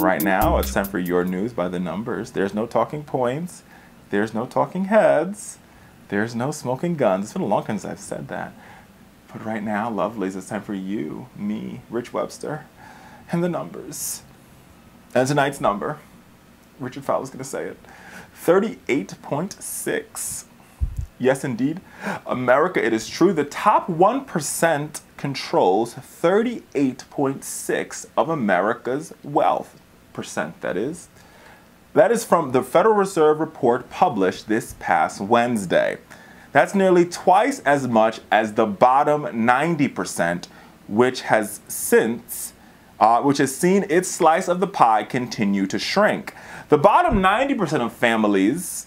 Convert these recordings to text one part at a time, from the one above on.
Right now, it's time for your news by the numbers. There's no talking points. There's no talking heads. There's no smoking guns. It's been a long time since I've said that. But right now, lovelies, it's time for you, me, Rich Webster, and the numbers. And tonight's number, Richard Fowler's going to say it, 38.6. Yes, indeed. America, it is true, the top 1% controls 38.6 of America's wealth. Percent, that is. That is from the Federal Reserve report published this past Wednesday. That's nearly twice as much as the bottom 90%, which has seen its slice of the pie continue to shrink. The bottom 90% of families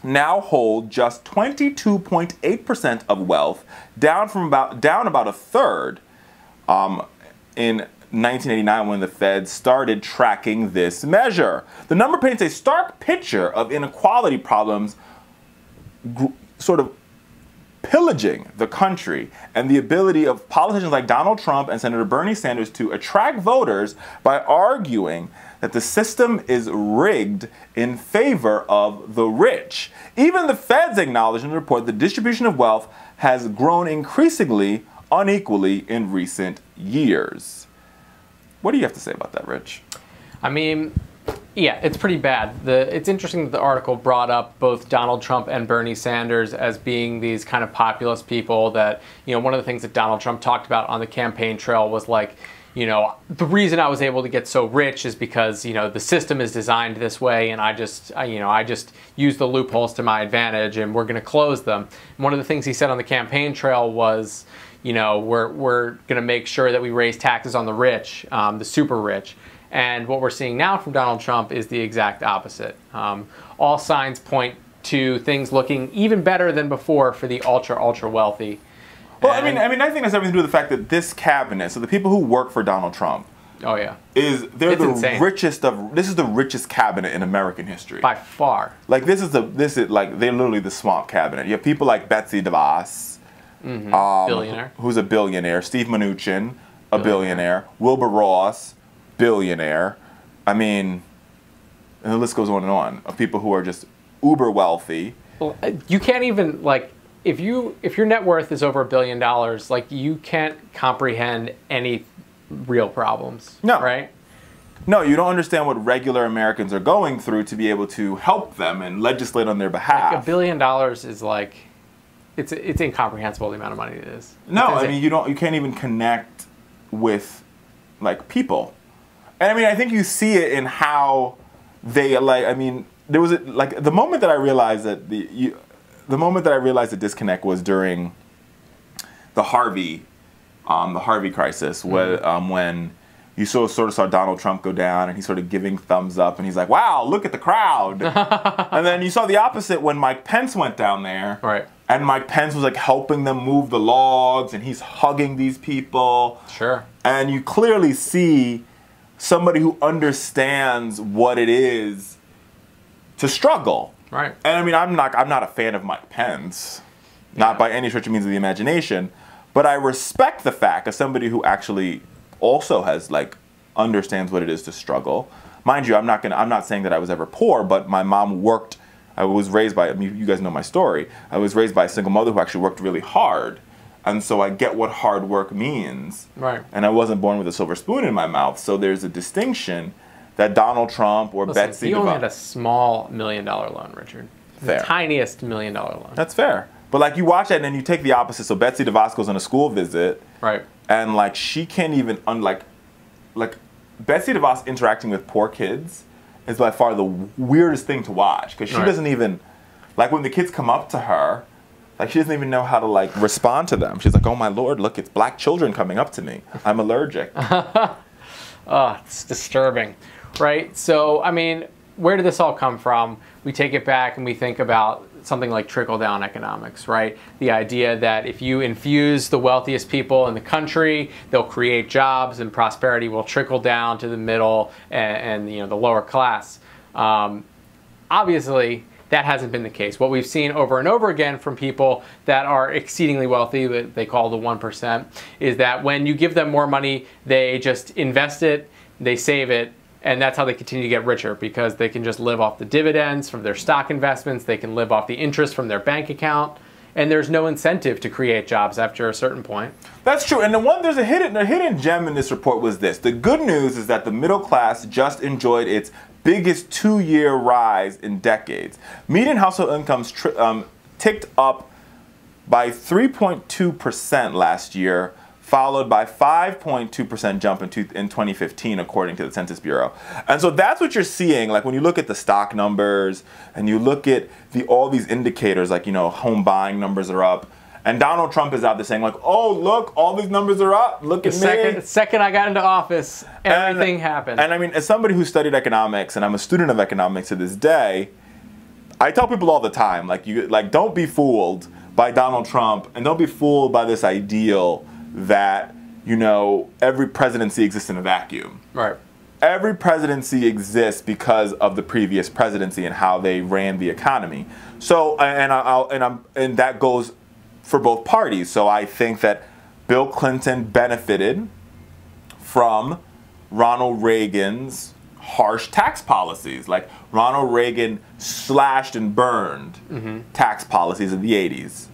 now hold just 22.8% of wealth, down about a third in 1989 when the Fed started tracking this measure. The number paints a stark picture of inequality problems sort of pillaging the country and the ability of politicians like Donald Trump and Senator Bernie Sanders to attract voters by arguing that the system is rigged in favor of the rich. Even the Feds acknowledged in the report the distribution of wealth has grown increasingly unequally in recent years. What do you have to say about that, Rich? I mean, yeah, it's pretty bad. It's interesting that the article brought up both Donald Trump and Bernie Sanders as being these kind of populist people that, you know, one of the things that Donald Trump talked about on the campaign trail was like, you know, the reason I was able to get so rich is because, you know, the system is designed this way and I just use the loopholes to my advantage and we're going to close them. And one of the things he said on the campaign trail was, you know, we're going to make sure that we raise taxes on the rich, the super rich. And what we're seeing now from Donald Trump is the exact opposite. All signs point to things looking even better than before for the ultra wealthy. Well, I think that's everything to do with the fact that this cabinet, so the people who work for Donald Trump, oh yeah, they're the richest of. This is the richest cabinet in American history by far. Like they're literally the swamp cabinet. You have people like Betsy DeVos. Billionaire. Who's a billionaire. Steve Mnuchin, a billionaire. Wilbur Ross, billionaire. I mean, and the list goes on, of people who are just uber wealthy. Well, you can't even, like, if your net worth is over $1 billion, like, you can't comprehend any real problems. No. Right? No, you don't understand what regular Americans are going through to be able to help them and legislate on their behalf. Like $1 billion is like, it's incomprehensible the amount of money it is. No, I mean you can't even connect with like people. And I mean I think you see it in how they there was the moment that I realized that the disconnect was during the Harvey crisis when you sort of saw Donald Trump go down and he's sort of giving thumbs up and he's like, wow, look at the crowd. And then you saw the opposite when Mike Pence went down there. Right. And Mike Pence was like helping them move the logs and he's hugging these people. Sure. And you clearly see somebody who understands what it is to struggle. Right. And I mean, I'm not a fan of Mike Pence, not by any stretch of means of the imagination, but I respect the fact as somebody who actually also has understands what it is to struggle. Mind you, I'm not saying that I was ever poor, but my mom worked. I was raised by, you guys know my story. I was raised by a single mother who actually worked really hard. And so I get what hard work means. Right. And I wasn't born with a silver spoon in my mouth. So there's a distinction that Donald Trump or Betsy DeVos. He only had a small $1 million loan, Richard. Fair. The tiniest $1 million loan. That's fair. But like you watch that and then you take the opposite. So Betsy DeVos goes on a school visit. Right. And like she can't even, Betsy DeVos interacting with poor kids is by far the weirdest thing to watch. Because she doesn't even, when the kids come up to her, she doesn't even know how to respond to them. She's like, oh my Lord, look, it's black children coming up to me. I'm allergic. Oh, it's disturbing, right? So, I mean, where did this all come from? We take it back and we think about something like trickle-down economics, right? The idea that if you infuse the wealthiest people in the country, they'll create jobs and prosperity will trickle down to the middle and the lower class. Obviously, that hasn't been the case. What we've seen over and over again from people that are exceedingly wealthy, that they call the 1%, is that when you give them more money, they just invest it, they save it, And that's how they continue to get richer, because they can just live off the dividends from their stock investments. They can live off the interest from their bank account. And there's no incentive to create jobs after a certain point. That's true. And there's a hidden gem in this report was this. The good news is that the middle class just enjoyed its biggest 2-year rise in decades. Median household incomes ticked up by 3.2% last year, followed by 5.2% jump in 2015, according to the Census Bureau. And so that's what you're seeing. Like when you look at the stock numbers and you look at all these indicators, like, you know, home buying numbers are up. And Donald Trump is out there saying like, oh, look, all these numbers are up. Look at me. The second I got into office, everything happened. And I mean, as somebody who studied economics, and I'm a student of economics to this day, I tell people all the time, like, don't be fooled by Donald Trump, and don't be fooled by this ideal that, you know, every presidency exists in a vacuum. Right. Every presidency exists because of the previous presidency and how they ran the economy. So, and that goes for both parties. So I think that Bill Clinton benefited from Ronald Reagan's harsh tax policies. Like Ronald Reagan slashed and burned tax policies in the 80s.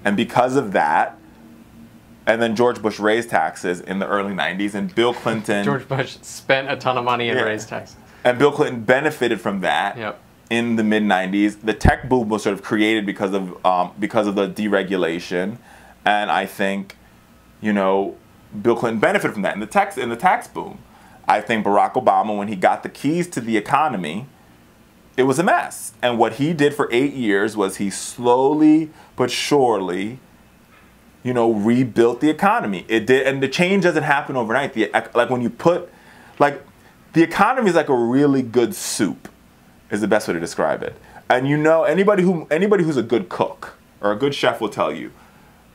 And because of that, and then George Bush raised taxes in the early 90s, and Bill Clinton... George Bush spent a ton of money and raised taxes. And Bill Clinton benefited from that in the mid-90s. The tech boom was sort of created because of the deregulation. And I think, you know, Bill Clinton benefited from that in the tax boom. I think Barack Obama, when he got the keys to the economy, it was a mess. And what he did for 8 years was he slowly but surely, you know, rebuilt the economy. It did, and the change doesn't happen overnight. Like when you put, like, the economy is like a really good soup, is the best way to describe it. And you know, anybody who's a good cook or a good chef will tell you,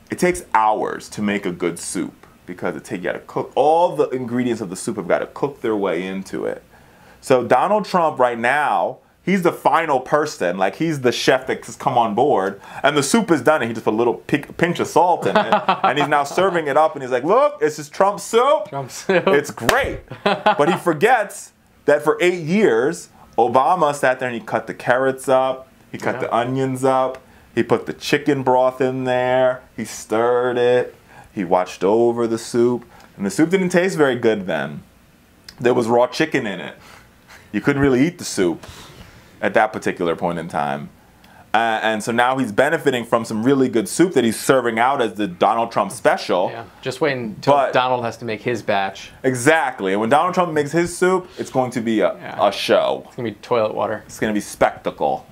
it takes hours to make a good soup because you got to cook. All the ingredients of the soup have got to cook their way into it. So Donald Trump right now, he's the final person, like he's the chef that's come on board, and the soup is done, and he just put a little pinch of salt in it, and he's now serving it up, and he's like, look, this is Trump soup. Trump soup. It's great. But he forgets that for 8 years, Obama sat there and he cut the carrots up, he cut the onions up, he put the chicken broth in there, he stirred it, he watched over the soup, and the soup didn't taste very good then. There was raw chicken in it. You couldn't really eat the soup at that particular point in time. And so now he's benefiting from some really good soup that he's serving out as the Donald Trump special. Yeah, just wait until Donald has to make his batch. Exactly. And when Donald Trump makes his soup, it's going to be a show. It's going to be toilet water. It's going to be spectacle.